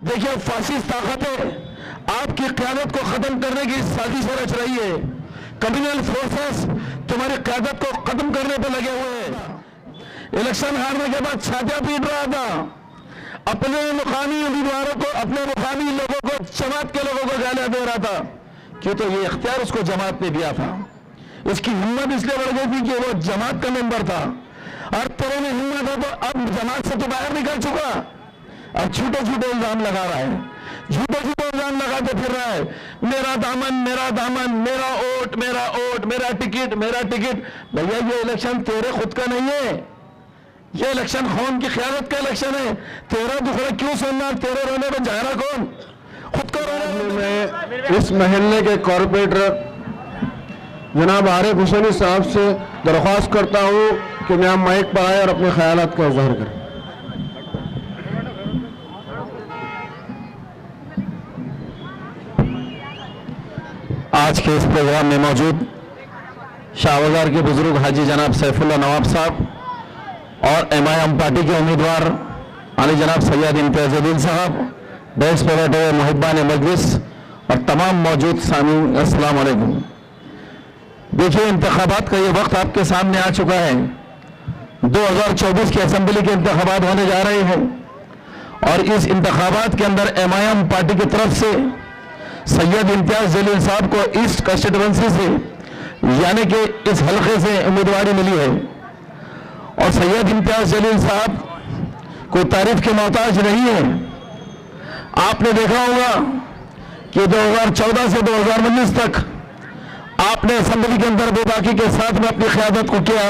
देखिए, फासिस्ट ताकतें आपकी क़यादत को खत्म करने की साजिश रच रही है। कम्युनल फोर्सेस तुम्हारी क़यादत को खत्म करने पर लगे हुए हैं। इलेक्शन हारने के बाद छातियां पीट रहा था, अपने मुकामी उम्मीदवारों को, अपने मुकामी लोगों को, जमात के लोगों को गालियां दे रहा था। क्यों? तो ये इख्तियार उसको जमात ने दिया था। उसकी हिम्मत इसलिए बढ़ गई थी कि वो जमात का मेंबर था, और तेरे में हिम्मत है तो अब जमात से तो बाहर निकल चुका, अब झूठे झूठे इल्जाम लगा रहा है, झूठे झूठे इल्जाम लगाते फिर रहा है। मेरा दामन, मेरा दामन, मेरा वोट, मेरा वोट, मेरा टिकट, मेरा टिकट। भैया, ये इलेक्शन तेरे खुद का नहीं है, ये इलेक्शन कौन की क़यादत का इलेक्शन है। तेरा दुखड़ा क्यों सुनना? तेरे रोने में जाएगा कौन? खुद को रोने मैं इस महल्ले के कॉर्पोरेटर जनाब आरिफ हुसैनी साहब से दरख्वास्त करता हूँ कि मैं माइक पर आए और अपने ख्यालात का इजहार करें। आज के इस प्रोग्राम में मौजूद शाहबाजार के बुजुर्ग हाजी जनाब सैफुल्लाह नवाब साहब और MIM पार्टी के उम्मीदवार आली जनाब सैयद इम्तियाजुद्दीन साहब, डेस्क पर बैठे हुए मुहिब्बान मजलिस और तमाम मौजूद सामीन, अस्सलाम वालेकुम। देखिए, इंतखाबात का ये वक्त आपके सामने आ चुका है। 2024 के असेंबली के इंतखाबात होने जा रहे हैं और इस इंतखाबात के अंदर MIM पार्टी की तरफ से सैयद इम्तियाज जलील साहब को ईस्ट कंस्टिट्यूएंसी से, यानी कि इस हल्के से उम्मीदवारी मिली है। और सैयद इम्तियाज जलील साहब कोई तारीफ के मोहताज नहीं है। आपने देखा होगा कि 2014 से 2019 तक आपने असेंबली के अंदर बेबाकी के साथ में अपनी क़यादत को किया,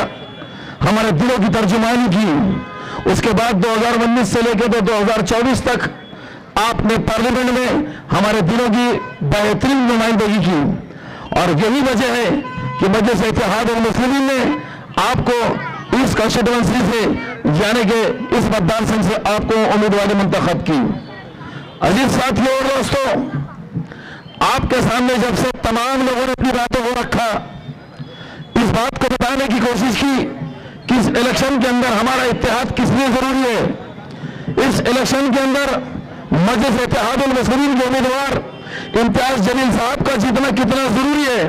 हमारे दिलों की तर्जुमानी की। उसके बाद 2019 से लेकर तो 2024 तक आपने पार्लियामेंट में हमारे दिलों की बेहतरीन नुमाइंदगी की। और यही वजह है कि मजलिस इत्तेहाद और मुस्लिमीन ने आपको इस कंस्टिट्यूएंसी से, यानी कि इस मतदान संघ से आपको उम्मीदवारी मुंतखब की। अजीज साथियों और दोस्तों, आपके सामने जब से तमाम लोगों ने अपनी बातों को रखा, इस बात को बताने की कोशिश की कि इस इलेक्शन के अंदर हमारा इत्तेहाद किस लिए जरूरी है। इस इलेक्शन के अंदर मजलिस इत्तेहाद उल मुस्लिमीन के उम्मीदवार इम्तियाज जलील साहब का जीतना कितना जरूरी है।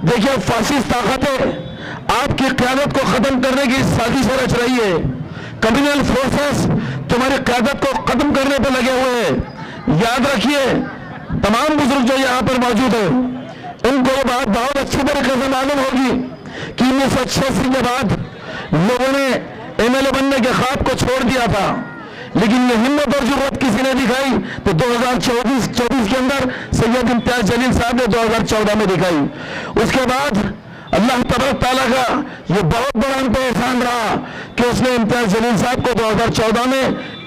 देखिए, फासिस्ट ताकतें आपकी क़यादत को खत्म करने की साजिश रच रही है। कम्युनल फोर्सेस तुम्हारी क़यादत को खत्म करने पर लगे हुए हैं। याद रखिए, तमाम बुजुर्ग जो यहाँ पर मौजूद है, इनको ये बात बहुत अच्छी तरीके से मालूम होगी कि 1986 के बाद लोगों ने MLA बनने के ख्वाब को छोड़ दिया था, लेकिन ये हिम्मत और जुर्रत किसी ने दिखाई तो 2024 के अंदर सैयद इम्तियाज जलील साहब ने 2014 में दिखाई। उसके बाद अल्लाह तबारक तआला का ये बहुत बड़ा उन पर एहसान रहा कि उसने इम्तियाज जलील साहब को 2014 में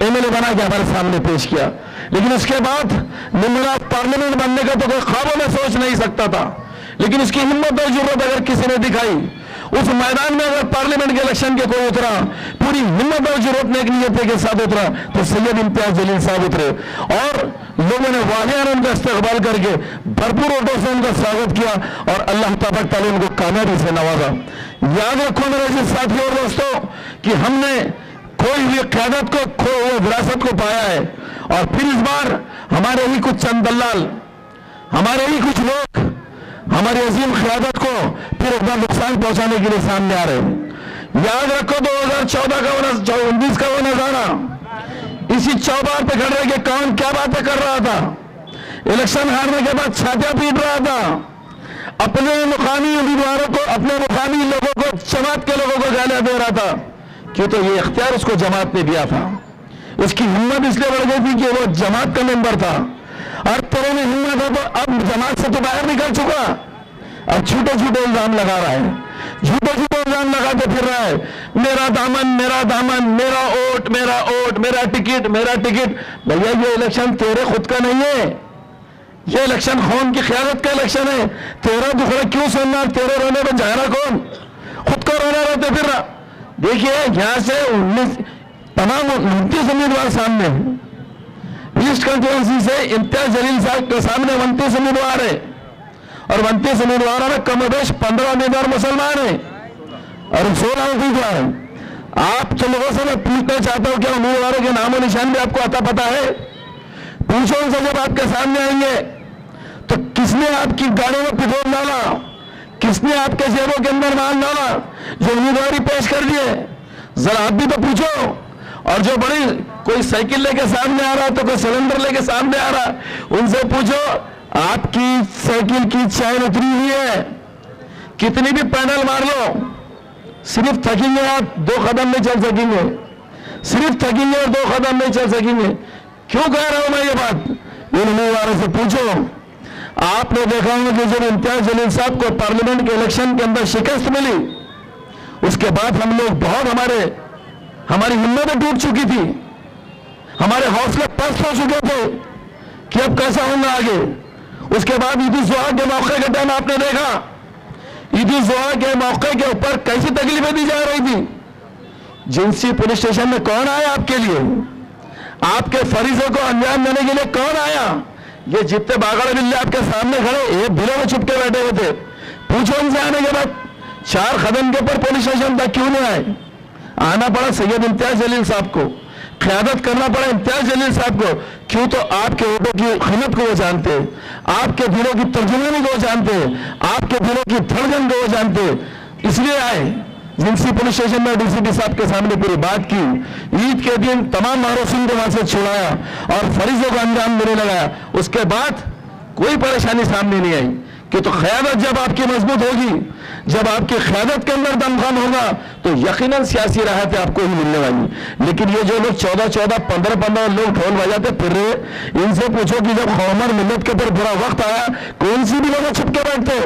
MLA बना के हमारे सामने पेश किया। लेकिन उसके बाद मेंबर ऑफ पार्लियामेंट बनने का तो कोई ख्वाबों में सोच नहीं सकता था, लेकिन उसकी हिम्मत और जुर्रत अगर किसी ने दिखाई, उस मैदान में अगर पार्लियामेंट के इलेक्शन के कोई उतरा, पूरी हिम्मत और जुर्रत ने एक नियत के साथ उतरा, तो सैयद इम्तियाज जलील साहब उतरे और लोगों ने वाहियान उनका इस्तकबाल करके भरपूर वोटों से उनका स्वागत किया और अल्लाह तबारक तआला उनको कामयाबी से नवाजा। याद रखो मेरे अजीज साथियों और दोस्तों कि हमने खोई हुई क़यादत को, खोई हुई विरासत को पाया है, और फिर इस बार हमारे ही कुछ चंद दलाल, हमारे ही कुछ लोग हमारी अजीम क़यादत को फिर एक बार नुकसान पहुंचाने के लिए सामने आ रहे हैं। याद रखो 2014 का 19 का वो नजारा, इसी चौबार पे खड़े के कौन क्या बातें कर रहा था। इलेक्शन हारने के बाद छातियां पीट रहा था, अपने मुकामी उम्मीदवारों को, अपने मुकामी लोगों को, जमात के लोगों को गालियां दे रहा था। क्यों? तो ये इख्तियार उसको जमात ने दिया था। उसकी हिम्मत इसलिए बढ़ गई थी कि वो जमात का मेंबर था, और तेरे में हिम्मत है तो अब जमात से तो बाहर निकल चुका, अब झूठे झूठे इल्जाम लगा रहा है, झूठे झूठे इल्जाम लगाते फिर रहा है। मेरा दामन, मेरा दामन, मेरा वोट, मेरा वोट, मेरा टिकट, मेरा टिकट। भैया, ये इलेक्शन तेरे खुद का नहीं है, ये इलेक्शन कौन की क़यादत का इलेक्शन है। तेरा दुखड़ा क्यों सुनना? तेरे रोने में जाएगा कौन? खुद को रोना रहते फिर रहा। देखिए, यहां से 29 उम्मीदवार सामने हैं। ईस्ट कंस्टिट्यूएंसी से इम्तियाज जलील साहब के सामने 29 उम्मीदवार है, और 29 उम्मीदवारों में कमोबेश 15 उम्मीदवार मुसलमान है और 16 उम्मीदवार है। आप तो लोगों से मैं पूछना चाहता हूं कि उम्मीदवारों के नामो निशान भी आपको आता पता है? पूछो उनसे, जब आपके सामने आएंगे तो किसने आपकी गाड़ियों में पेट्रोल डाला, किसने आपके जेबों के अंदर माल डाला, जो उम्मीदवारी पेश कर दिए, जरा आप भी तो पूछो। और जो बड़ी कोई साइकिल लेके सामने आ रहा है तो कोई सिलेंडर लेके सामने आ रहा है, उनसे पूछो आपकी साइकिल की चैन उतरी हुई है, कितनी भी पैडल मार लो, सिर्फ थकेंगे आप, 2 कदम नहीं चल सकेंगे, सिर्फ थकेंगे और 2 कदम नहीं चल सकेंगे। क्यों कह रहा हूं मैं ये बात? इन उम्मीदवारों से पूछो। आपने देखा होगा कि जब इम्तियाज जलील साहब को पार्लियामेंट के इलेक्शन के अंदर शिकस्त मिली, उसके बाद हम लोग बहुत हमारी हिम्मतें टूट चुकी थी, हमारे हौसले पस्त हो चुके थे कि अब कैसा होगा आगे। उसके बाद ईद उल जुहा के मौके के टाइम आपने देखा, ईद उल जुहा के मौके के ऊपर कैसी तकलीफें दी जा रही थी। जिंसी पुलिस स्टेशन में कौन आया आपके लिए, आपके फरीजों को अंजाम देने के लिए कौन आया? ये जितने बागड़ बिल्ले आपके सामने खड़े, एक बिलों में छुपके बैठे हुए थे। पूछो उनसे आने के बाद 4 कदम के ऊपर पुलिस स्टेशन तक क्यों नहीं आए? आना पड़ा सैयद इम्तियाज जलील साहब को, क़यादत करना पड़ा इम्तियाज जलील साहब को। क्यों? तो आपके वोटों की कीमत को वो जानते हैं, आपके दिलों की तर्जुमानी को वो जानते हैं, आपके दिलों की धड़कन को वो जानते हैं, इसलिए आए। जिंसी पुलिस स्टेशन में डीसीपी साहब के सामने पूरी बात की, ईद के दिन तमाम मारूसिन को वहां से छुड़ाया और फरीजों को अंजाम देने लगाया। उसके बाद कोई परेशानी सामने नहीं आई कि तो क़यादत जब आपकी मजबूत होगी, जब आपकी क़यादत के अंदर दमखम होगा तो यकीनन सियासी राहत आपको ही मिलने वाली। लेकिन ये जो लोग 14-14, 15-15 लोग ढोल बजाते फिर रहे, इनसे पूछो कि जब कौम और मिल्लत के ऊपर बुरा वक्त आया, कौन सी बिलों में छुप के बैठते,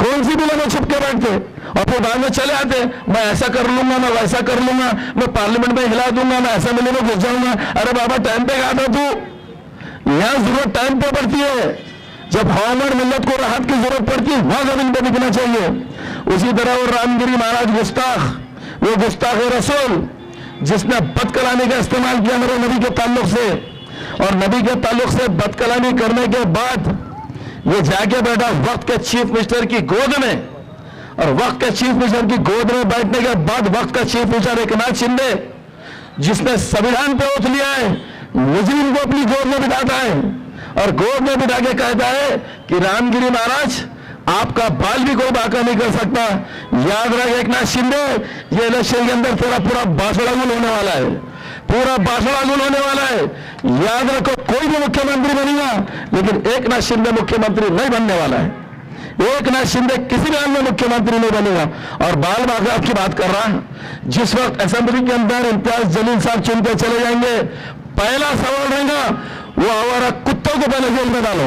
कौन सी बिलों में छुप के बैठते और फिर बाद में चले आते, मैं ऐसा कर लूंगा, मैं वैसा कर लूंगा, मैं पार्लियामेंट में हिला दूंगा, मैं असेंबली में घुस जाऊंगा। अरे बाबा टाइम पे कहा था तू, यहां जरूरत टाइम पे पड़ती है, जब कौम और मिल्लत को राहत की जरूरत पड़ती है वहां जमीन पे दिखना चाहिए। उसी तरह वो रामगिरी महाराज गुस्ताख, वो गुस्ताख रसूल जिसने बदकलामी का इस्तेमाल किया मेरे नबी के ताल्लुक से, और नबी के ताल्लुक से बदकलामी करने के बाद ये जाके बैठा वक्त के चीफ मिनिस्टर की गोद में, और वक्त के चीफ मिनिस्टर की गोद में बैठने के बाद वक्त का चीफ मिनिस्टर एकनाथ शिंदे, जिसने संविधान पे ओथ लिया है, मुजरिम को अपनी गोद में बिठाता है और गोद में बिठा के कहता है कि रामगिरी महाराज आपका बाल भी कोई बाका नहीं कर सकता। याद रख एकनाथ शिंदे, ये इलेक्शन के अंदर तेरा पूरा बासड़ा गुल होने वाला है, पूरा बासड़ा गुल होने वाला है। याद रखो, कोई भी मुख्यमंत्री बनेगा लेकिन एकनाथ शिंदे मुख्यमंत्री नहीं बनने वाला है। एकनाथ शिंदे किसी भी हाल में मुख्यमंत्री नहीं बनेगा। और बाल बागा की बात कर रहा है, जिस वक्त असेंबली के अंदर इम्तियाज जलील साहब चुनकर चले जाएंगे, पहला सवाल रहेगा वो आवारा कुत्तों को पहले जेल में डालो।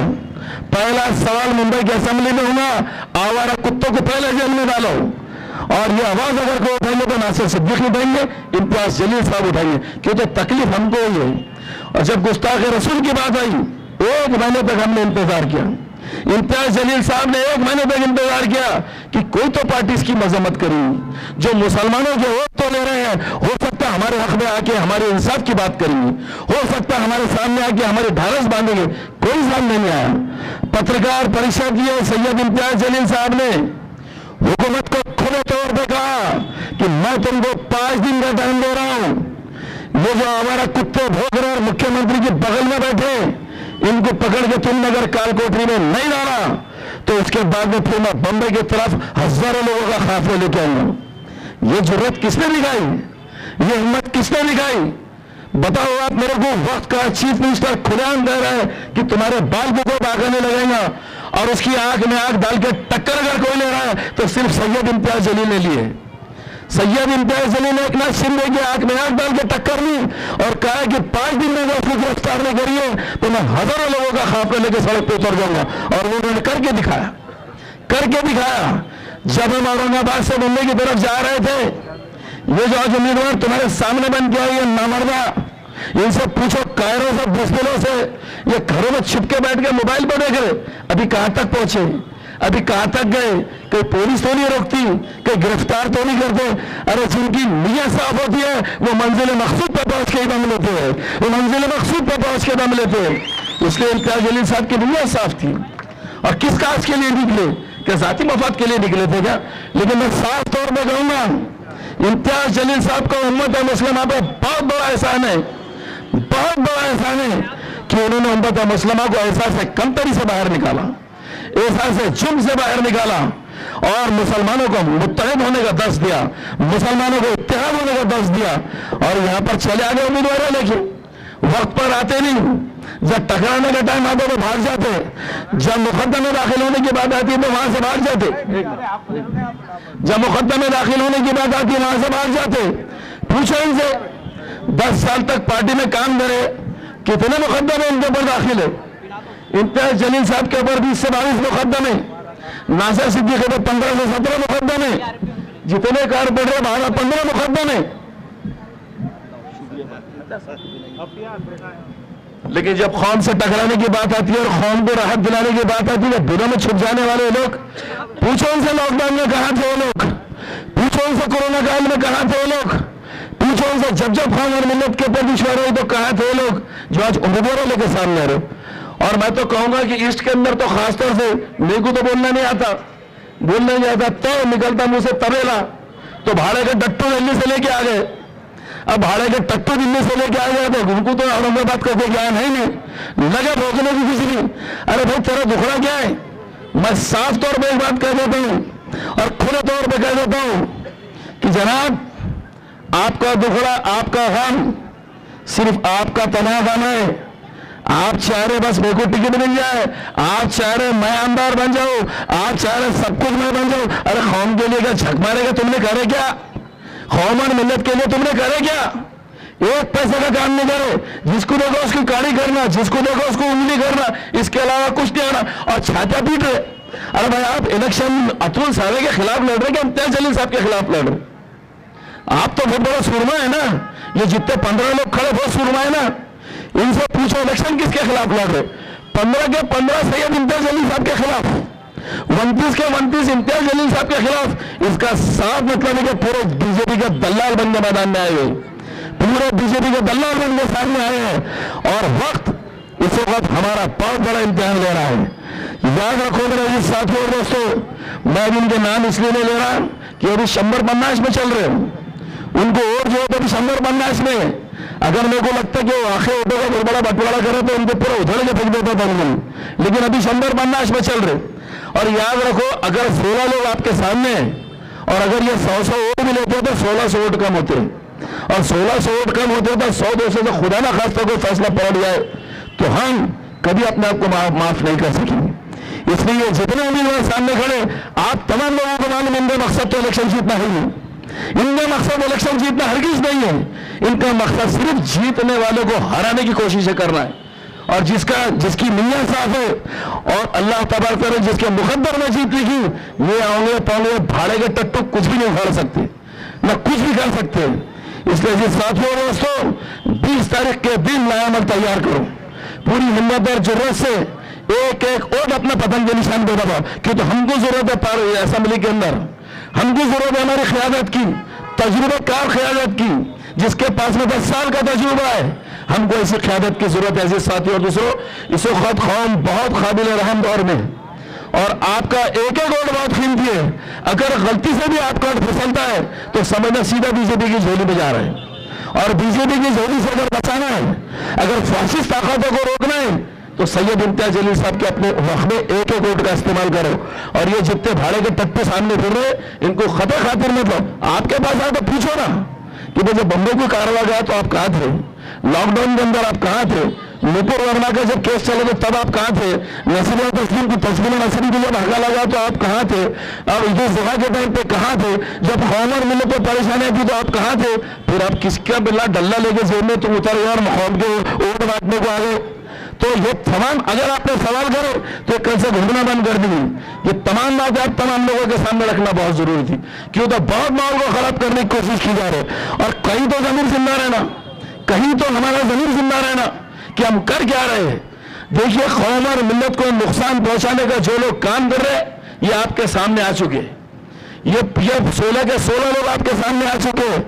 पहला सवाल मुंबई की असेंबली में होगा, आवारा कुत्तों को पहले जेल में डालो। और ये आवाज अगर कोई उठाएंगे तो नासिर सिद्दीकी उठाएंगे, इम्तियाज जलील साहब उठाएंगे, क्योंकि तकलीफ हमको ही है। और जब गुस्ताख रसूल की बात आई, 1 महीने तक हमने इंतजार किया, इम्तियाज जलील साहब ने 1 महीने तक इंतजार किया कि कोई तो पार्टी इसकी मजम्मत करेगी, जो मुसलमानों के वोट तो ले रहे हैं, हो सकता है हमारे हक में आके हमारे इंसाफ की बात करेंगे, हो सकता है हमारे सामने आके हमारे ढारस बांधेंगे। कोई सामने नहीं आया। पत्रकार परिषद की सैयद इम्तियाज जलील साहब ने हुकूमत को खुले तौर पर कहा कि मैं तुमको 5 दिन का टाइम दे रहा हूं, ये जो हमारा कुत्ते भोग रहे और मुख्यमंत्री के बगल में बैठे, इनको पकड़ के तुमने अगर कालकोठरी में नहीं डाला तो उसके बाद में फिर मैं बंबई की तरफ हजारों लोगों का काफिला लेके आऊंगा। ये जरूरत किसने दिखाई, ये हिम्मत किसने दिखाई? बताओ आप मेरे को। वक्त का चीफ मिनिस्टर खुलेआम कह रहा है कि तुम्हारे बाल को कोई बाका नहीं लगेगा, और उसकी आंख में आंख डाल के टक्कर अगर कोई ले रहा है तो सिर्फ सैयद इम्तियाज जलील ने लिए। सैयद इम्तियाज जलील ने एकनाथ शिंदे की आंख में आंख डाल के टक्कर ली और कहा कि 5 दिन में अगर उसको गिरफ्तार नहीं करिए तो मैं हजारों लोगों का काफिला लेके सड़क पे उतर जाऊंगा। और वो उन्होंने करके दिखाया, करके दिखाया। जब हम औरंगाबाद से मुंबई की तरफ जा रहे थे, ये जो आज उम्मीदवार तुम्हारे सामने बन के आई है नामर्दा, इनसे पूछो कायरों से, ब्रिस्बेलों से, ये घरों में छिप के बैठ के मोबाइल पर देख रहे, अभी कहां तक पहुंचे, अभी कहां तक गए? कोई पुलिस तो नहीं रोकती, कोई गिरफ्तार तो नहीं करते। अरे जिनकी नीयत साफ होती है वो मंजिल मकसूद पर पहुंच के दम लेते हैं, वो मंजिल मकसूद पर पहुंच के दम लेते हैं। इसलिए इम्तियाज जलील साहब की नीयत साफ थी। और किस काज के लिए निकले? क्या जाती मफाद के लिए निकले थे क्या? लेकिन मैं साफ तौर पर कहूंगा, इम्तियाज जलील साहब का उम्मत मुस्लिमा पे बहुत बड़ा एहसान है, बहुत बड़ा एहसान है कि उन्होंने उम्मत मुस्लिमा को ऐसा से कमतरी से बाहर निकाला, ऐसा से जुर्म से बाहर निकाला और मुसलमानों को मुत्तहिद होने का दर्ज दिया, मुसलमानों को इत्तेहाद होने का दर्ज दिया। और यहां पर चले आ गए उम्मीदवार, लेकिन वक्त पर आते नहीं। जब टकराने का टाइम आता तो भाग जाते, जब मुकद्दमे में दाखिल होने की बात आती है तो वहां से भाग जाते, जब मुकद्दमे में दाखिल होने की बात आती है वहां से भाग जाते। पूछो इनसे 10 साल तक पार्टी में काम करे, कितने मुकद्दमे उनके ऊपर दाखिल है? इम्तियाज जलील साहब के ऊपर 20 से 22 मुकद्दमे, नासिर सिद्दीकी के 15 से 17 मुकद्दमे, जितने कारपोरेटर 12-15 मुकद्दमे। लेकिन जब कौम से टकराने की बात आती है और कौम को राहत दिलाने की बात आती है, दिनों में छुप जाने वाले लोग, पूछो उनसे लॉकडाउन में कहां थे वो लोग, पूछो उनसे कोरोना काल में कहां थे वो लोग, पूछो उनसे जब कौम और मिल्लत के ऊपर दुश्मन हुई तो कहां थे वो लोग जो आज उम्मीदवारों लेके सामने आ रहे। और मैं तो कहूंगा कि ईस्ट के अंदर तो खासतौर से मेरे को तो बोलना नहीं आता, तो निकलता मुंह से तबेला। तो भाड़े के टट्टू दिल्ली से लेके आ गए, अब भाड़े के टट्टू दिल्ली से लेके आ गए तो उनको तो औरंगाबाद का कोई ज्ञान है ही नहीं, लगे भोगने की किसी भी। अरे भाई तेरा दुखड़ा क्या है? मैं साफ तौर पर एक बात कह देता हूं और खुले तौर पर कह देता हूं कि जनाब, आपका दुखड़ा, आपका गम सिर्फ आपका तनहा गम है। आप चाह रहे बस मेरे को टिकट मिल जाए, आप चाह रहे मैं आमदार बन जाऊं, आप चाह रहे सब कुछ मैं बन जाऊं। अरे कौम के लिए क्या झक मारेगा? तुमने करे क्या? कौम और मिल्लत के लिए तुमने करे क्या? एक पैसे का काम नहीं करे, जिसको देखो उसकी काड़ी करना, जिसको देखो उसको उंगली करना, इसके अलावा कुछ नहीं आना और छाता पीट रहे। अरे भाई आप इलेक्शन अतुल सावे के खिलाफ लड़ रहे कि इम्तियाज जलील साहब के खिलाफ लड़ रहे? आप तो बहुत बड़ा सुरमा है ना, ये जितने 15 लोग खड़े बहुत सुरमा है ना। इनसे पूछो इलेक्शन किसके खिलाफ लड़ रहे? 15 के 15 सैयद इम्तियाज जलील साहब के खिलाफ, 29 के 29 इम्तियाज जलील साहब के खिलाफ। इसका साफ मतलब है कि पूरे बीजेपी के दलाल बन के मैदान में आए हुए, पूरे बीजेपी के दलाल बन के सामने आए हैं। और वक्त इस वक्त हमारा बहुत बड़ा इम्तिहान ले रहा है। याद रखो मेरे साथियों और दोस्तों, मैं इनके नाम इसलिए नहीं ले रहा कि अभी 150 में चल रहे हैं, उनको और जो है 150 में अगर मेरे को लगता है कि वो आखिर वोटों का बहुत बड़ा बंटवारा करे तो उनको पूरा उधड़ के फेंक देता था उन्होंने। लेकिन अभी 150 में चल रहे। और याद रखो, अगर 16 लोग आपके सामने और अगर ये 100 वोट भी लेते तो 1600 वोट कम होते, और 1600 वोट कम होते तो 100-200 से खुदा ना खास्ता कोई फैसला पलट जाए तो हम कभी अपने आप को माफ नहीं कर सकेंगे। इसलिए जितने उम्मीदवार सामने खड़े, आप तमाम लोगों को मालूम इनका मकसद तो इलेक्शन जीतना ही नहीं, इनका मकसद इलेक्शन जीतना हरगिज नहीं है। इनका मकसद सिर्फ जीतने वालों को हराने की कोशिश करना है। और जिसकी नीयत साफ है और अल्लाह तबारक करे जिसके मुकद्दर में जीत लिखी, ये आओगे पौगे भाड़े के टट्टू कुछ भी नहीं उखाड़ सकते, न कुछ भी कर सकते। इसलिए जी साथियों दोस्तों, 20 तारीख के दिन लायामल तैयार करो, पूरी हिम्मत और जरूरत से एक एक वोट अपने पतन के निशान पे दबाओ, क्योंकि हमको जरूरत है असेंबली के अंदर, हमको जरूरत है हमारी क़यादत की, तजुर्बेकार क़यादत की, जिसके पास में 10 साल का तजुर्बा है। हमको ऐसी क़यादत की जरूरत है। ऐसे साथियों और दूसरों, इस वक्त कौम बहुत काबिल रहम दौर में, और आपका एक एक वोट बहुत कीमती है। अगर गलती से भी आपका वोट फिसलता है तो समझना सीधा बीजेपी की झोली में जा रहे हैं। और बीजेपी की झोली से अगर बचाना है, अगर फासिस्ट ताकतों को रोकना है तो सैयद इम्तियाज जलील साहब के अपने वक्त में एक एक वोट का इस्तेमाल करो। और ये जितने भाड़े के टट्टू सामने फिर रहे, इनको खतरे खातिर मतलब आपके पास आए तो पूछो ना कि भाई जब बम्बई को कारवा गया तो आप कहां थे, लॉकडाउन के अंदर आप कहां थे, नुपुर वर्मा का जब केस चले तो तब आप कहां थे, नसीरुल्लाह तस्लीम की तस्लीम नसरी को जब हका लगा तो आप कहां थे, और इस जगह के टाइम पे कहां थे, जब कौम और मिल्लत को परेशानी थी तो आप कहां थे। फिर आप किसका बिल्ला डल्ला लेके जेब में तुम उतर गए और कौम के वोट बांटने को आ गए। तो ये तमाम, अगर आपने सवाल करे तो कल से घूमना बंद कर दी। ये तमाम बातें आप तमाम लोगों के सामने रखना बहुत जरूरी थी, क्यों तो बहुत माहौल को खराब करने की कोशिश की जा रही है। और कहीं तो जमीर जिंदा रहना, कहीं तो हमारा जमीर जिंदा रहना कि हम कर क्या रहे हैं। देखिए, कौम और मिल्लत को नुकसान पहुंचाने का जो लोग काम कर रहे हैं ये आपके सामने आ चुके हैं। ये 16 के 16 लोग आपके सामने आ चुके हैं।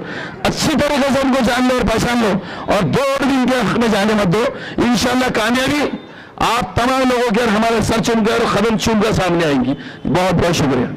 अच्छी तरीके से उनको जान लो और पहचान लो, और 2 वोट भी इनके हक में जाने मत दो। इंशाअल्लाह कामयाबी आप तमाम लोगों के हमारे सर चूमकर और कदम चूमकर सामने आएंगी। बहुत बहुत शुक्रिया।